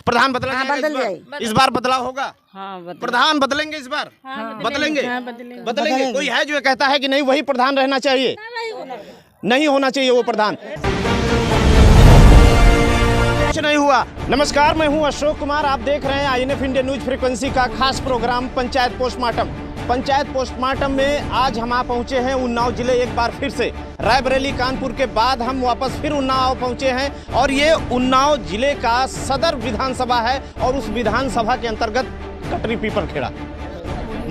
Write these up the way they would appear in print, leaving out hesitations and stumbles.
प्रधान बदला हाँ, जाएगा बदल इस बार? इस बार बदलाव होगा? हाँ, प्रधान बदलेंगे इस बार? बदलेंगे? बदलेंगे। कोई है जो कहता है कि नहीं वही प्रधान रहना चाहिए, नहीं होना चाहिए वो प्रधान? कुछ नहीं हुआ। नमस्कार, मैं हूं अशोक कुमार। आप देख रहे हैं INF इंडिया न्यूज फ्रीक्वेंसी का खास programme Panchayat postmortem. Panchayat postmortem में आज हम आ पहुंचे हैं उन्नाव जिले। एक बार फिर से रायबरेली कानपुर के बाद हम वापस फिर उन्नाव पहुंचे हैं और ये उन्नाव जिले का सदर विधानसभा है और उस विधानसभा के अंतर्गत कटरी पीपलखेड़ा,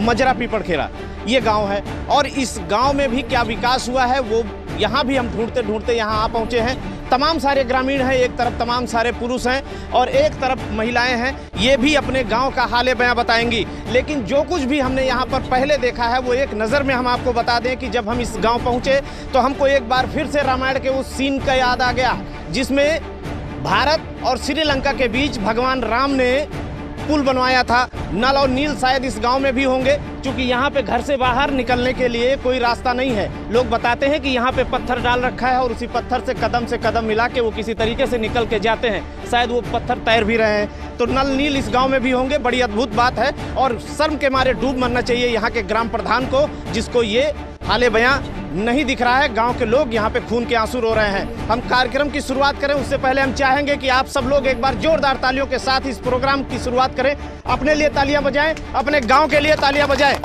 मजरा पीपलखेड़ा ये गांव है। और इस गांव में भी क्या विकास हुआ है वो यहाँ भी हम ढूंढते ढूंढते यहाँ आ पहुँचे हैं। तमाम सारे ग्रामीण हैं, एक तरफ तमाम सारे पुरुष हैं और एक तरफ महिलाएं हैं। ये भी अपने गांव का हाल बयां बताएंगी। लेकिन जो कुछ भी हमने यहाँ पर पहले देखा है वो एक नज़र में हम आपको बता दें कि जब हम इस गांव पहुँचे तो हमको एक बार फिर से रामायण के उस सीन का याद आ गया जिसमें भारत और श्रीलंका के बीच भगवान राम ने पुल बनवाया था। नल और नील शायद इस गांव में भी होंगे क्योंकि यहाँ पे घर से बाहर निकलने के लिए कोई रास्ता नहीं है। लोग बताते हैं कि यहाँ पे पत्थर डाल रखा है और उसी पत्थर से कदम मिला के वो किसी तरीके से निकल के जाते हैं। शायद वो पत्थर तैर भी रहे हैं। तो नल नील इस गांव में भी होंगे। बड़ी अद्भुत बात है और शर्म के मारे डूब मरना चाहिए यहाँ के ग्राम प्रधान को, जिसको ये हाले बयां नहीं दिख रहा है। गांव के लोग यहाँ पे खून के आंसू रो रहे हैं। हम कार्यक्रम की शुरुआत करें उससे पहले हम चाहेंगे कि आप सब लोग एक बार जोरदार तालियों के साथ इस प्रोग्राम की शुरुआत करें। अपने लिए तालियां बजाएं, अपने गांव के लिए तालियां बजाएं।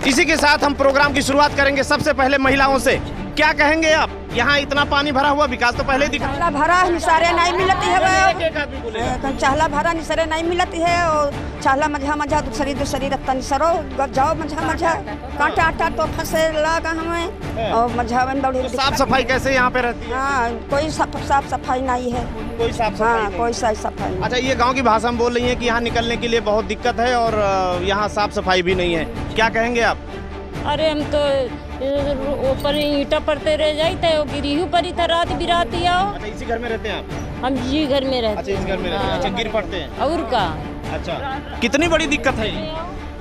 इसी के साथ हम प्रोग्राम की शुरुआत करेंगे। सबसे पहले महिलाओं से क्या कहेंगे आप? यहाँ इतना पानी भरा हुआ, विकास तो पहले दिखा। चाहला भरा निसारे नहीं मिलती है, चाहला भरा निसारे नहीं मिलती है और चाहला मझा मझा दूसरी रत्ता निसरो जाओ मझा मझा कांटा आटा तो फंसे लगा हमें और मझा में बड़ी। साफ सफाई कैसे यहाँ पे रहती है? हाँ, कोई साफ सफाई नहीं है। कोई साफ सफाई? हाँ, कोई साफ सफाई। अच्छा, ये गांव की भाषा में बोल रही है कि यहाँ निकलने के लिए बहुत दिक्कत है और यहाँ साफ सफाई भी नहीं है। क्या कहेंगे आप? अरे हम तो ऊपर ईंटा पड़ते रह जाते हो, गिरी पर ही था रात बिराती आओ। अच्छा, इसी घर में रहते हैं आप? हम जी घर में रहते। अच्छा, इस घर में रहते हैं। अच्छा, गिर पड़ते हैं और का? अच्छा, कितनी बड़ी दिक्कत है ये?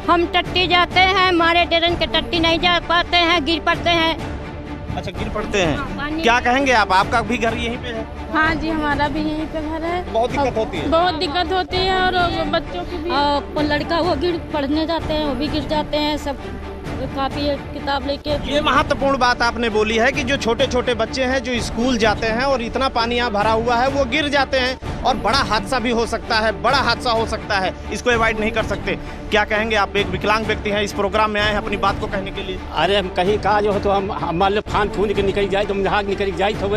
हम टट्टी जाते हैं, हमारे ट्रेन के टट्टी नहीं जा पाते हैं, गिर पड़ते हैं। अच्छा, गिर पड़ते हैं। क्या कहेंगे आप? आपका भी घर यहीं पे है? हाँ जी, हमारा भी यहीं पे घर है। बहुत दिक्कत होती है? बहुत दिक्कत होती है और बच्चों की भी। लड़का वो गिर पढ़ने जाते हैं, वो भी गिर जाते हैं, सब कापी किताब लेके। ये महत्वपूर्ण बात आपने बोली है कि जो छोटे छोटे बच्चे हैं जो स्कूल जाते हैं और इतना पानी यहाँ भरा हुआ है वो गिर जाते हैं और बड़ा हादसा भी हो सकता है, बड़ा हादसा हो सकता है। इसको अवॉइड नहीं कर सकते। क्या कहेंगे आप? एक विकलांग व्यक्ति हैं, इस प्रोग्राम में आए हैं अपनी बात को कहने के लिए। अरे हम कहीं का जो है तो हम मान लो फान फून के निकल जाए तो हम जहाँ निकल जाए तो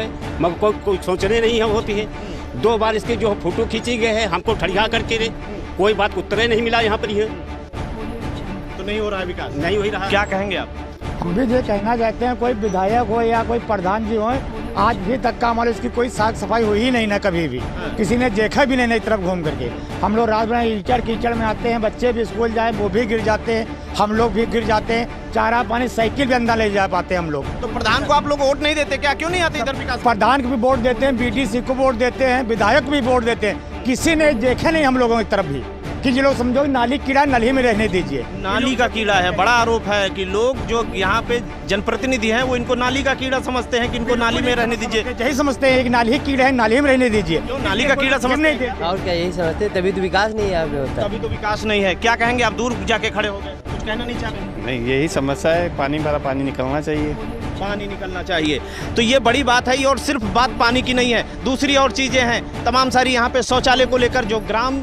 मगर कोई सोचने नहीं है होती है। 2 बार इसके जो फोटो खींची गए हैं हमको ठड़िया करके कोई बात उत्तरे नहीं मिला यहाँ पर। ये तो नहीं हो रहा है विकास? नहीं हो रहा। क्या कहेंगे आप? हम भी ये कहना चाहते हैं कोई विधायक हो या कोई प्रधान जी हो, आज भी तक का हमारे इसकी कोई साफ सफाई हुई ही नहीं ना, कभी भी किसी ने देखा भी नहीं इस तरफ घूम करके। हम लोग रात में कीचड़ में आते हैं, बच्चे भी स्कूल जाए वो भी गिर जाते हैं, हम लोग भी गिर जाते हैं। चारा पानी साइकिल भी अंदर ले जा पाते हैं हम लोग। तो प्रधान को आप लोग वोट नहीं देते क्या? क्यों नहीं आते इधर विकास? प्रधान को भी वोट देते हैं, BDC को वोट देते हैं, विधायक को भी वोट देते हैं। किसी ने देखे नहीं हम लोगों की तरफ भी कि जो लोग समझो नाली कीड़ा नली में रहने दीजिए। नाली का कीड़ा है। बड़ा आरोप है कि लोग जो यहाँ पे जनप्रतिनिधि हैं वो इनको नाली का कीड़ा समझते हैं कि इनको नाली में रहने दीजिए। यही समझते हैं कि नाली कीड़ा है, नाली में रहने दीजिए। क्यों नाली का कीड़ा समझते हैं? और क्या यही समझते, तभी तो विकास नहीं यहाँ पे होता। तभी तो विकास नहीं है। क्या कहेंगे आप? दूर जाके खड़े हो गए, कुछ कहना नहीं चाहते? नहीं, यही समस्या है। पानी भरा, पानी निकलना चाहिए, पानी निकलना चाहिए। तो ये बड़ी बात है और सिर्फ बात पानी की नहीं है, दूसरी और चीजें हैं तमाम सारी। यहाँ पे शौचालय को लेकर जो ग्राम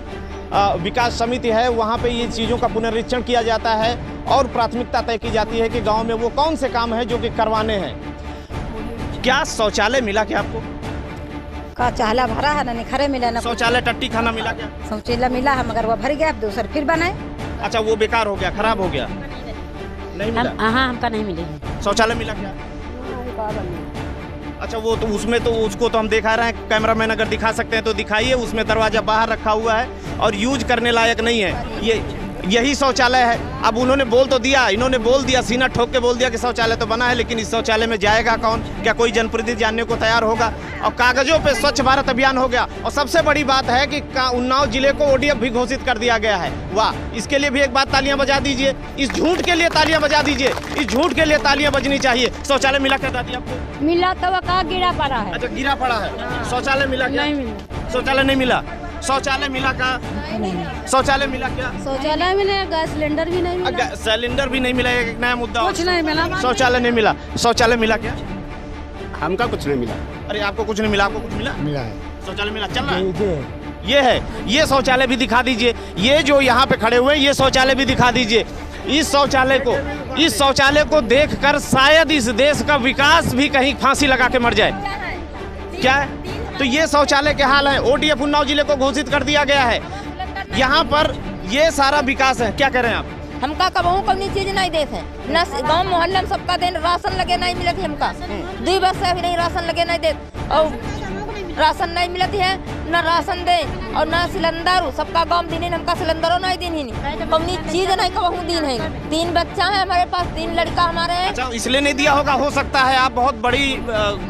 विकास समिति है वहाँ पे ये चीज़ों का पुनरीक्षण किया जाता है और प्राथमिकता तय की जाती है कि गांव में वो कौन से काम है जो कि करवाने हैं। क्या शौचालय मिला क्या आपको? का चाहला भरा है ना, निखरे मिला ना। शौचालय टट्टी खाना मिला क्या? शौचालय मिला है मगर वो भर गया, अब दूसरा फिर बनाए। अच्छा, वो बेकार हो गया, खराब हो गया, नहीं मिला? हाँ, हमका नहीं मिले। शौचालय मिला क्या? अच्छा, वो तो उसमें तो उसको तो हम दिखा रहे हैं, कैमरामैन अगर दिखा सकते हैं तो दिखाइए। उसमें दरवाजा बाहर रखा हुआ है और यूज करने लायक नहीं है। ये यही शौचालय है। अब उन्होंने बोल तो दिया, इन्होंने बोल दिया, सीना ठोक के बोल दिया कि शौचालय तो बना है, लेकिन इस शौचालय में जाएगा कौन? क्या कोई जनप्रतिनिधि जानने को तैयार होगा? और कागजों पे स्वच्छ भारत अभियान हो गया। और सबसे बड़ी बात है कि उन्नाव जिले को ODF भी घोषित कर दिया गया है। वाह, इसके लिए भी एक बार तालियां बजा दीजिए। इस झूठ के लिए तालियां बजा दीजिए, इस झूठ के लिए तालियां बजनी चाहिए। शौचालय मिला क्या दादी आपको? मिला तो वो कहाँ गिरा पड़ा है। अच्छा, गिरा पड़ा है। शौचालय मिला क्या? नहीं मिला। शौचालय नहीं मिला। शौचालय मिला का? शौचालय मिला क्या? शौचालय मिले, गैस सिलेंडर भी नहीं मिला, सिलेंडर भी नहीं मिला, एक नया मुद्दा। कुछ नहीं मिला। शौचालय नहीं मिला। शौचालय मिला क्या? हमका कुछ नहीं मिला। अरे आपको कुछ नहीं मिला, आपको कुछ मिला? मिला है। शौचालय मिला, चल रहा है। ये है, ये शौचालय भी दिखा दीजिए। ये जो यहाँ पे खड़े हुए हैं, ये शौचालय भी दिखा दीजिए। इस शौचालय को देखकर शायद इस देश का विकास भी कहीं फांसी लगा के मर जाए। क्या है? तो ये शौचालय के हाल है। ओडीएफ उन्नाव जिले को घोषित कर दिया गया है। यहाँ पर ये सारा विकास है। क्या कह रहे हैं आप? हमका कबहू कभी चीज नहीं देते हैं, न गाँव मोहल्ले में सबका दिन राशन लगे नहीं मिलती हमका, 2 वर्ष से भी नहीं राशन लगे नहीं देते, और राशन नहीं मिलती है, न राशन दे और न सिलेंडर। सबका गाँव दिन हमका सिलेंडरों नहीं दिन ही नहीं, कभी चीज नहीं कबहू दिन है। 3 बच्चा है हमारे पास, 3 लड़का हमारे हैं। अच्छा, इसलिए नहीं दिया होगा, हो सकता है आप बहुत बड़ी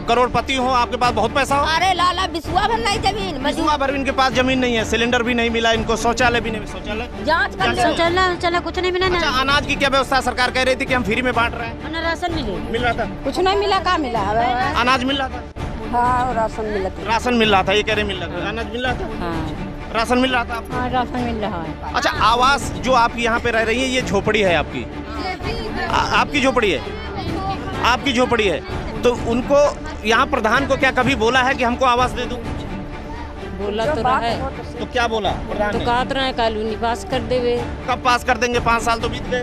करोड़पति हो, आपके पास बहुत पैसा हो। अरे लाला बिस्वा भर नहीं जमीन, बिस्वा भर इनके पास जमीन नहीं है, सिलेंडर भी नहीं मिला इनको, शौचालय भी नहीं। शौचालय जाँच कर शौचालय कुछ नहीं मिला ना। अच्छा, अनाज की क्या व्यवस्था? सरकार कह रही थी कि हम फ्री में बांट रहे हैं। ना राशन मिल रहा था? कुछ नहीं मिला, का मिला? अनाज मिल रहा था? हाँ, राशन मिला। राशन मिल रहा था, ये कह रहे मिल रहा था। अनाज मिल रहा था? राशन मिल रहा था आपको? हाँ, राशन मिल रहा है। अच्छा, आवास जो आप यहाँ पे रह रही है, ये झोपड़ी है आपकी? आपकी झोपड़ी है? आपकी झोपड़ी है। तो उनको यहाँ प्रधान को क्या कभी बोला है कि हमको आवास दे दो? बोला तो रहा है। तो क्या बोला प्रधान ने? कहते रहे कानूनी पास कर देवे। कब पास कर देंगे? 5 साल तो बीत गए।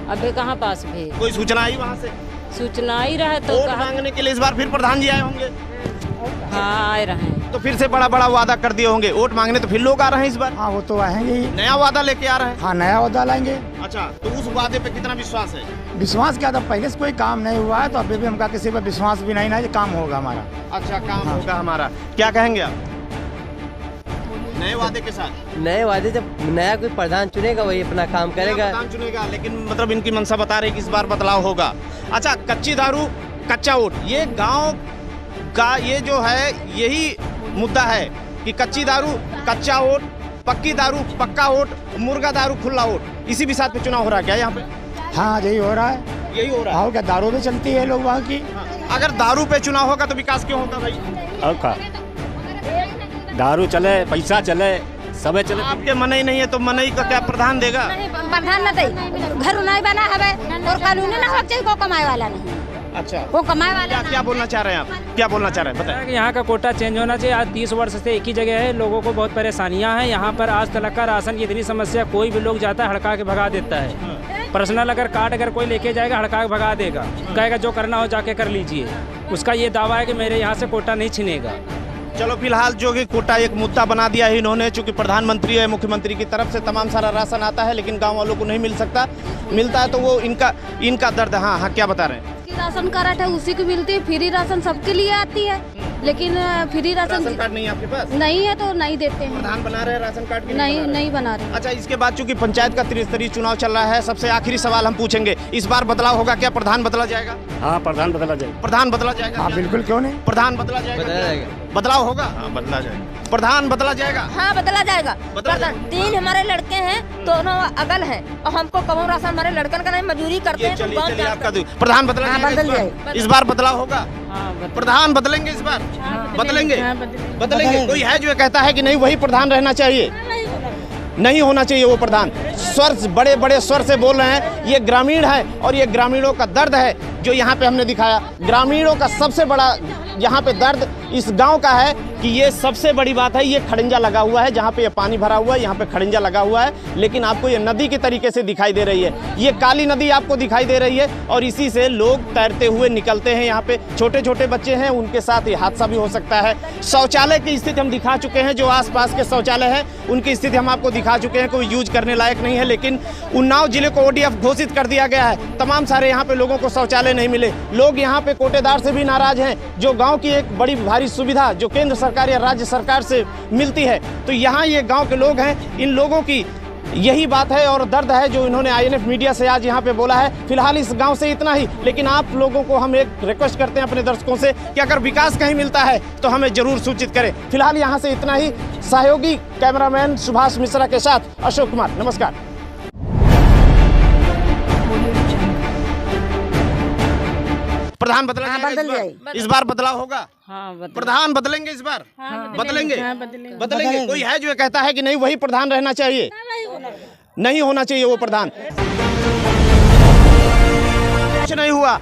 अबे कहाँ पास भी? कोई सूचना आई वहाँ से? सूचना ही रहे तो वोट मांगने के लिए इस बार फिर प्रधान जी आए होंगे? हाँ, आए रहे। तो फिर से बड़ा बड़ा वादा कर दिए होंगे। वोट मांगने तो फिर लोग आ रहे हैं इस बार? हाँ, वो तो आएंगे ही। नया वादा लेके आ रहे हैं? हाँ, नया वादा लाएंगे। अच्छा, तो उस वादे पे कितना विश्वास है? विश्वास क्या था, पहले से कोई काम नहीं हुआ है तो अभी भी हमका किसी पर विश्वास भी नहीं है, ये काम होगा हमारा। अच्छा, काम होगा हमारा। क्या कहेंगे आप नए वादे के साथ? नए वादे, जब नया कोई प्रधान चुनेगा वही अपना काम करेगा। प्रधान चुनेगा, लेकिन मतलब इनकी मंशा बता रही कि इस बार बदलाव होगा। अच्छा, कच्ची दारू कच्चा वोट, ये गांव का ये जो है यही मुद्दा है कि कच्ची दारू कच्चा वोट, पक्की दारू पक्का वोट, मुर्गा दारू खुला वोट। इसी भी साथ पे चुनाव हो रहा है क्या यहाँ पे? हाँ, यही हो रहा है। यही हो रहा है। और क्या, दारू भी चलती है लोग वहाँ की। अगर दारू पे चुनाव होगा तो विकास क्यों होगा भाई? और का दारू चले, पैसा चले, सब चले। आपके मनई नहीं है तो मनई का क्या प्रधान देगा? प्रधान न दे, घर नहीं बना है और कानूनी ना हो चाहिए, को कमाए वाला नहीं। अच्छा, वो कमाए वाला क्या बोलना चाह रहे हैं आप? क्या बोलना चाह रहे हैं बताएं। यहाँ का कोटा चेंज होना चाहिए। आज 30 वर्ष से एक ही जगह है, लोगों को बहुत परेशानियाँ हैं। यहाँ पर आज तक का राशन की इतनी समस्या, कोई भी लोग जाता है हड़का के भगा देता है। पर्सनल अगर कार्ड अगर कोई लेके जाएगा हड़का के भगा देगा, कहेगा जो करना हो जाके कर लीजिए। उसका ये दावा है कि मेरे यहाँ से कोटा नहीं छिनेगा। चलो, फिलहाल जो कि कोटा एक मुद्दा बना दिया है इन्होंने, चूंकि प्रधानमंत्री है, मुख्यमंत्री की तरफ से तमाम सारा राशन आता है, लेकिन गांव वालों को नहीं मिल सकता। मिलता है तो वो इनका दर्द। हाँ, क्या बता रहे हैं? राशन कार्ड है उसी को मिलती है, फ्री राशन सबके लिए आती है, लेकिन फ्री राशन कार्ड नहीं है आपके पास? नहीं है तो नहीं देते हैं। प्रधान बना रहे हैं राशन कार्ड की? नहीं बना रहे। अच्छा, इसके बाद चूंकि पंचायत का त्रिस्तरीय चुनाव चल रहा है, सबसे आखिरी सवाल हम पूछेंगे, इस बार बदलाव होगा क्या? प्रधान बदला जाएगा? हाँ, प्रधान बदला जाएगा। प्रधान बदला जाएगा? हाँ, बिल्कुल, क्यों नहीं। प्रधान बदला जाएगा? बदलाव होगा? हाँ, बदला जाएगा। प्रधान बदला जाएगा? हाँ, बदला जाएगा। बदला जाएगा। 3 हमारे लड़के हैं, दोनों अगल हैं और हमको कबहू राशन हमारे लड़कन का नहीं, मजदूरी करते हैं। चलिए, आपका प्रधान बदला जाएगा? इस बार बदलाव होगा? प्रधान बदलेंगे इस बार? बदलेंगे? बदलेंगे। कोई है जो कहता है कि नहीं वही प्रधान रहना चाहिए, नहीं होना चाहिए वो प्रधान? स्वर बड़े बड़े स्वर से बोल रहे हैं। ये ग्रामीण है और ये ग्रामीणों का दर्द है जो यहाँ पे हमने दिखाया। ग्रामीणों का सबसे बड़ा यहाँ पे दर्द इस गांव का है कि ये सबसे बड़ी बात है, ये खड़ंजा लगा हुआ है, जहाँ पे ये पानी भरा हुआ है, यहाँ पे खड़ंजा लगा हुआ है, लेकिन आपको ये नदी के तरीके से दिखाई दे रही है। ये काली नदी आपको दिखाई दे रही है और इसी से लोग तैरते हुए निकलते हैं। यहाँ पे छोटे छोटे बच्चे हैं, उनके साथ ये हादसा भी हो सकता है। शौचालय की स्थिति हम दिखा चुके हैं, जो आसपास के शौचालय हैं उनकी स्थिति हम आपको दिखा चुके हैं, कोई यूज करने लायक नहीं है। लेकिन उन्नाव जिले को ODF घोषित कर दिया गया है। तमाम सारे यहाँ पे लोगों को शौचालय नहीं मिले। लोग यहाँ पे कोटेदार से भी नाराज हैं, जो गाँव की एक बड़ी भारी सुविधा जो केंद्र सरकार या राज्य सरकार से मिलती है। तो यहाँ ये गांव के लोग हैं, इन लोगों की यही बात है और दर्द है जो इन्होंने INF मीडिया से आज यहाँ पे बोला है। फिलहाल इस गांव से इतना ही, लेकिन आप लोगों को हम एक रिक्वेस्ट करते हैं अपने दर्शकों से कि अगर विकास कहीं मिलता है तो हमें जरूर सूचित करें। फिलहाल यहाँ से इतना ही। सहयोगी कैमरामैन सुभाष मिश्रा के साथ अशोक कुमार, नमस्कार। प्रधान बदला जाएगा बदल इस बार? इस बार बदलाव होगा? हाँ प्रधान बदलेंगे इस बार? बदलेंगे? बदलेंगे। कोई है जो कहता है कि नहीं वही प्रधान रहना चाहिए, नहीं होना चाहिए वो प्रधान? कुछ नहीं हुआ।